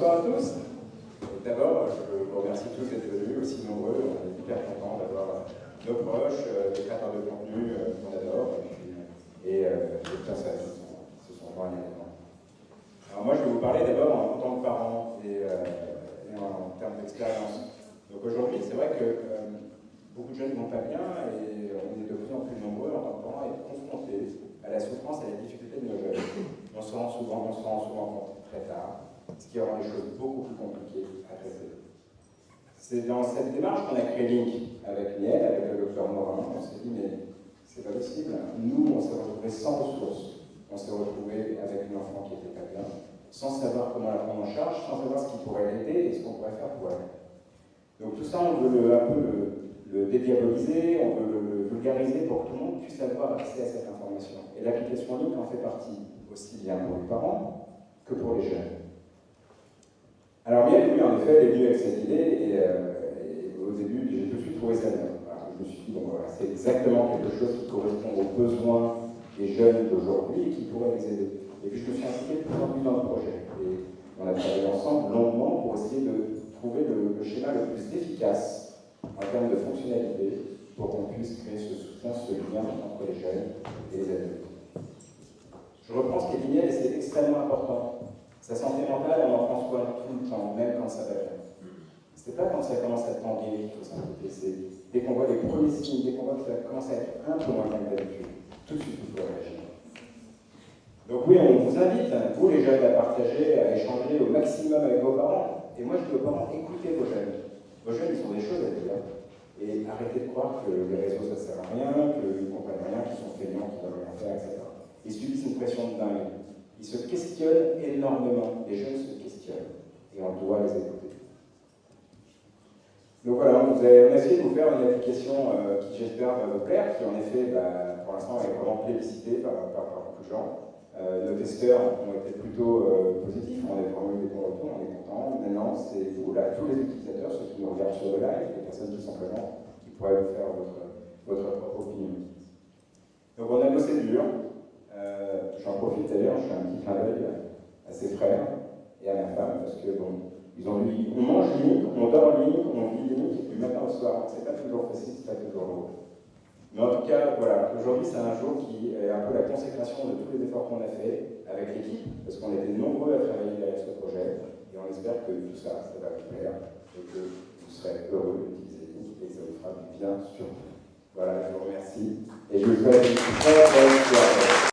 Bonsoir à tous. D'abord, je vous remercie tous d'être venus aussi nombreux. On est hyper contents d'avoir nos proches, les créateurs de contenu qu'on adore, et les personnes qui se sont joints à l'événement. Alors moi, je vais vous parler d'abord en tant que parent et en termes d'expérience. Donc aujourd'hui, c'est vrai que beaucoup de jeunes ne vont pas bien et on est de plus en plus nombreux en tant que parents à être confrontés à la souffrance et à la difficulté de nos jeunes. On se rend souvent compte très tard, ce qui rend les choses beaucoup plus compliquées à traiter. C'est dans cette démarche qu'on a créé Link avec Niel, avec le docteur Morin. On s'est dit, mais c'est pas possible. Nous, on s'est retrouvés sans ressources. On s'est retrouvés avec une enfant qui était pas bien, sans savoir comment la prendre en charge, sans savoir ce qui pourrait l'aider et ce qu'on pourrait faire pour elle. Donc tout ça, on veut un peu le dédiaboliser, on veut le vulgariser pour que tout le monde puisse avoir accès à cette information. Et l'application Link en fait partie, aussi bien pour les parents que pour les jeunes. Alors bien, oui, en effet, elle est venue avec cette idée et au début, j'ai tout de suite trouvé ça bien. Alors, je me suis dit, bon voilà, c'est exactement quelque chose qui correspond aux besoins des jeunes d'aujourd'hui et qui pourrait les aider. Et puis je me suis impliqué de plus en plus dans le projet. Et on a travaillé ensemble longuement pour essayer de trouver le schéma le plus efficace en termes de fonctionnalité pour qu'on puisse créer ce soutien, ce lien entre les jeunes et les adultes. Je reprends ce qu'est dit Niel et c'est extrêmement important. Sa santé mentale, on en prend soin tout le temps, même quand ça va bien. C'est pas quand ça commence à tanguer qu'il faut s'inquiéter, c'est dès qu'on voit les premiers signes, dès qu'on voit que ça commence à être un peu moins bien que d'habitude, tout de suite il faut réagir. Donc oui, on vous invite, vous les jeunes, à partager, à échanger au maximum avec vos parents. Et moi je dis aux parents, écoutez vos jeunes. Vos jeunes, ils ont des choses à dire. Et arrêtez de croire que les réseaux ça sert à rien, qu'ils ne comprennent rien, qu'ils sont feignants, qu'ils ne veulent rien faire, etc. Ils subissent une pression de dingue. Ils se questionnent énormément. Les jeunes se questionnent. Et on doit les écouter. Donc voilà, on a essayé de vous faire une application qui j'espère va vous plaire, qui en effet, pour l'instant, est vraiment plébiscitée par beaucoup de gens. Nos testeurs ont été plutôt positifs, on a vraiment eu des bons retours, on est contents. Maintenant, c'est vous, là, tous les utilisateurs, ceux qui nous regardent sur le live, les personnes qui sont présentes, qui pourraient vous faire votre propre opinion. Donc on a bossé dur. J'en profite d'ailleurs, je fais un petit clin d'œil à ses frères et à ma femme, parce que bon, ils ont dit, on mange Link, on dort Link, on vit Link, et puis matin au soir, c'est pas toujours facile, c'est pas toujours lourd. Mais en tout cas, voilà, aujourd'hui c'est un jour qui est un peu la consécration de tous les efforts qu'on a fait avec l'équipe, parce qu'on était nombreux à travailler derrière ce projet, et on espère que tout ça, ça va vous plaire, et que vous serez heureux d'utiliser Link, et que ça vous fera du bien surtout. Voilà, je vous remercie, et je vous souhaite une très bonne soirée.